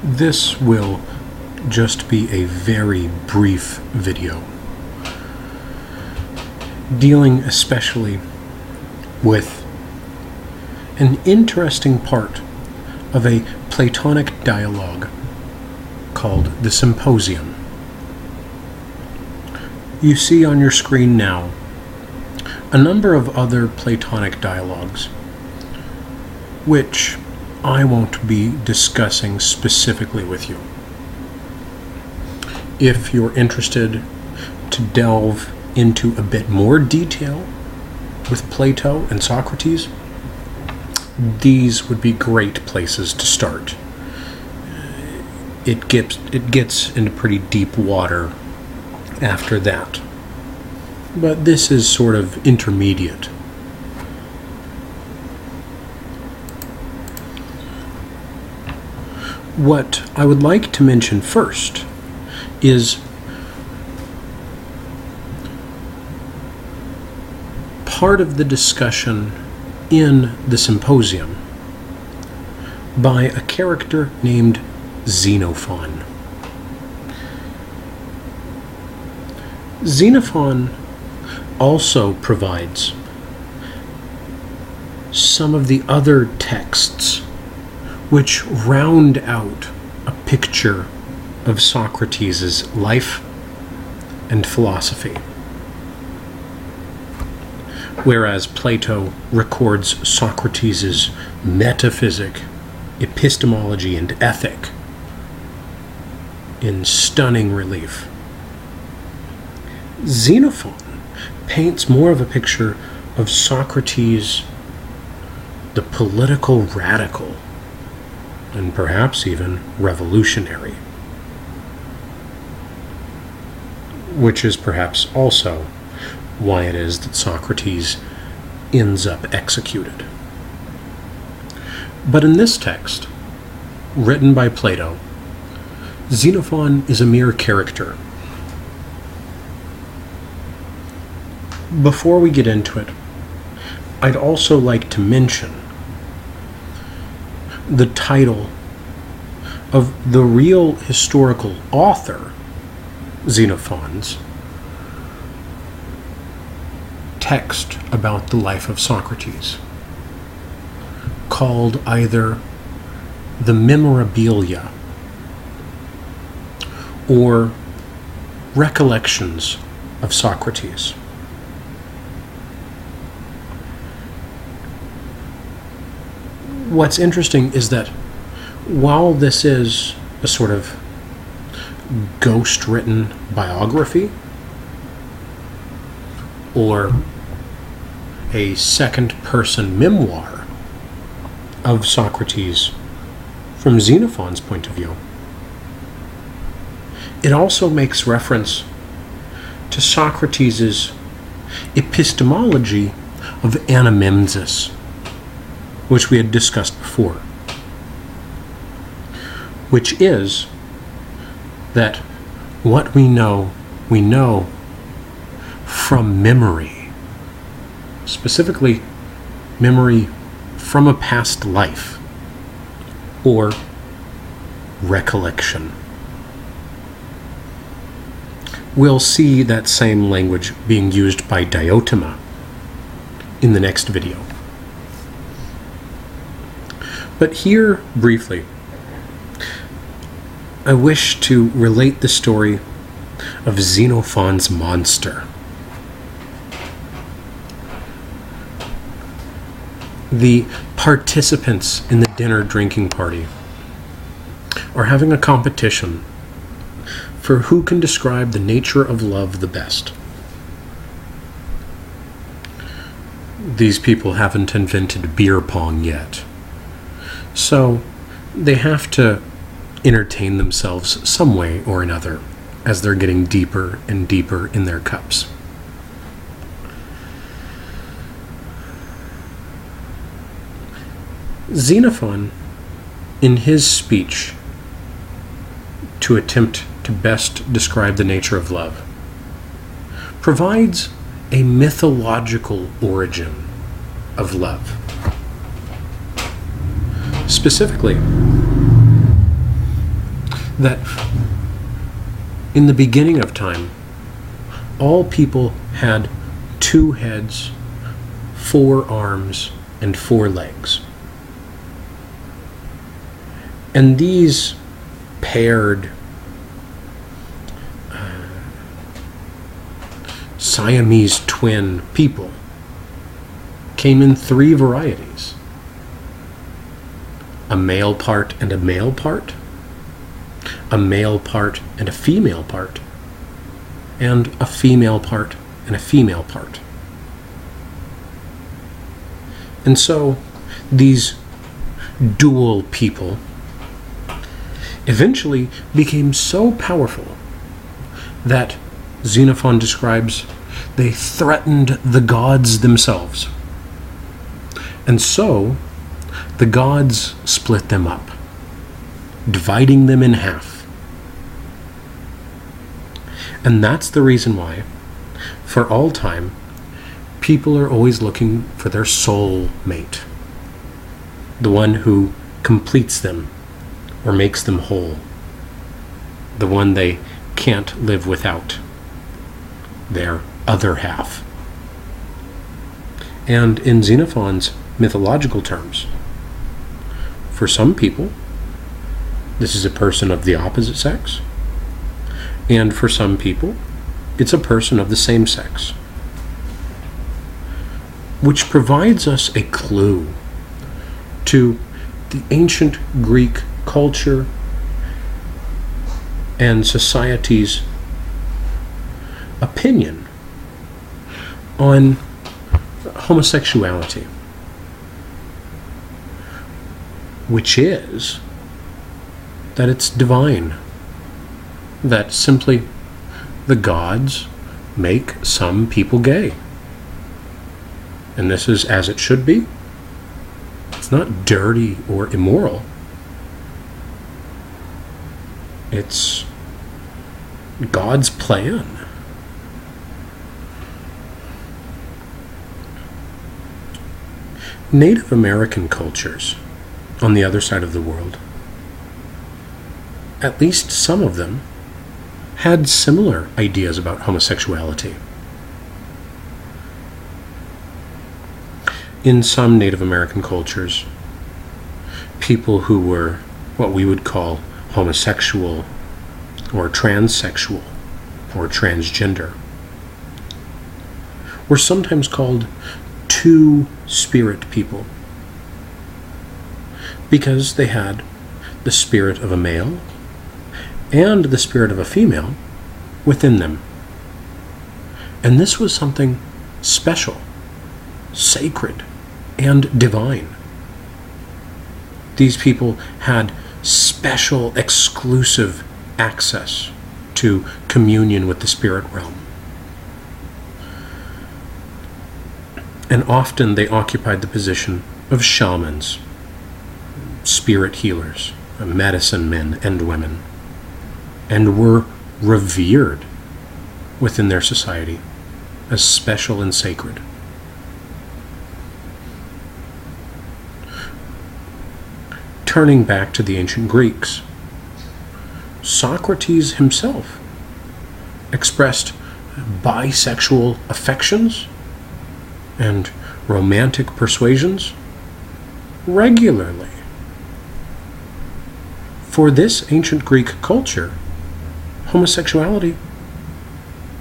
This will just be a very brief video, dealing especially with an interesting part of a Platonic dialogue called the Symposium. You see on your screen now a number of other Platonic dialogues, which I won't be discussing specifically with you. If you're interested to delve into a bit more detail with Plato and Socrates, these would be great places to start. It gets into pretty deep water after that. But this is sort of intermediate. What I would like to mention first is part of the discussion in the Symposium by a character named Xenophon. Xenophon also provides some of the other texts which round out a picture of Socrates' life and philosophy. Whereas Plato records Socrates' metaphysic, epistemology, and ethic in stunning relief, Xenophon paints more of a picture of Socrates, the political radical, and perhaps even revolutionary, which is perhaps also why it is that Socrates ends up executed. But in this text, written by Plato, Xenophon is a mere character. Before we get into it, I'd also like to mention the title of the real historical author, Xenophon's text about the life of Socrates, called either the Memorabilia or Recollections of Socrates. What's interesting is that while this is a sort of ghost-written biography or a second-person memoir of Socrates from Xenophon's point of view, it also makes reference to Socrates' epistemology of anamnesis, which we had discussed before, which is that what we know from memory, specifically memory from a past life, or recollection. We'll see that same language being used by Diotima in the next video. But here, briefly, I wish to relate the story of Xenophon's monster. The participants in the dinner drinking party are having a competition for who can describe the nature of love the best. These people haven't invented beer pong yet, so they have to entertain themselves some way or another as they're getting deeper and deeper in their cups. Xenophon, in his speech to attempt to best describe the nature of love, provides a mythological origin of love. Specifically, that in the beginning of time, all people had 2 heads, 4 arms, and 4 legs. And these paired Siamese twin people came in 3 varieties: a male part and a male part, a male part and a female part, and a female part and a female part. And so these dual people eventually became so powerful that Xenophon describes they threatened the gods themselves. And so the gods split them up, dividing them in half. And that's the reason why, for all time, people are always looking for their soul mate, the one who completes them or makes them whole, the one they can't live without, their other half. And in Xenophon's mythological terms, for some people, this is a person of the opposite sex, and for some people, it's a person of the same sex, which provides us a clue to the ancient Greek culture and society's opinion on homosexuality, which is that it's divine, that simply the gods make some people gay. And this is as it should be. It's not dirty or immoral. It's God's plan. Native American cultures on the other side of the world, at least some of them, had similar ideas about homosexuality. In some Native American cultures, people who were what we would call homosexual or transsexual or transgender were sometimes called two-spirit people because they had the spirit of a male and the spirit of a female within them. And this was something special, sacred, and divine. These people had special, exclusive access to communion with the spirit realm. And often they occupied the position of shamans, spirit healers, medicine men and women, and were revered within their society as special and sacred. Turning back to the ancient Greeks, Socrates himself expressed bisexual affections and romantic persuasions regularly. For this ancient Greek culture, homosexuality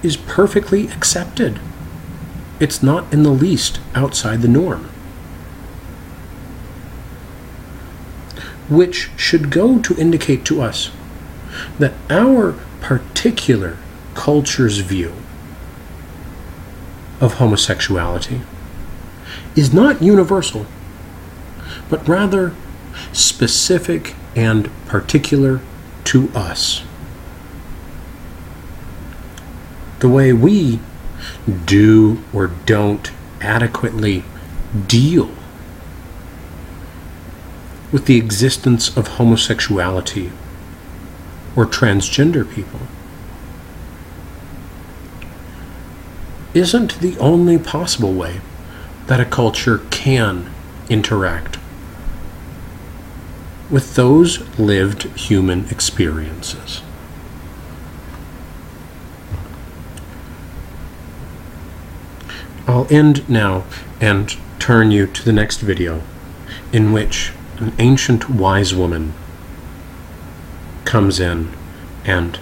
is perfectly accepted. It's not in the least outside the norm. Which should go to indicate to us that our particular culture's view of homosexuality is not universal, but rather specific and particular to us. The way we do or don't adequately deal with the existence of homosexuality or transgender people isn't the only possible way that a culture can interact with those lived human experiences. I'll end now and turn you to the next video, in which an ancient wise woman comes in and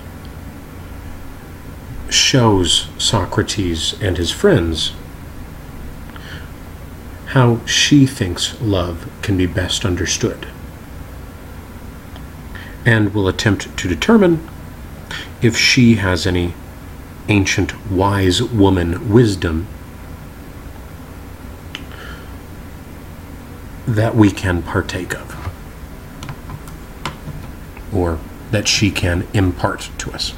shows Socrates and his friends how she thinks love can be best understood, and will attempt to determine if she has any ancient wise woman wisdom that we can partake of, or that she can impart to us.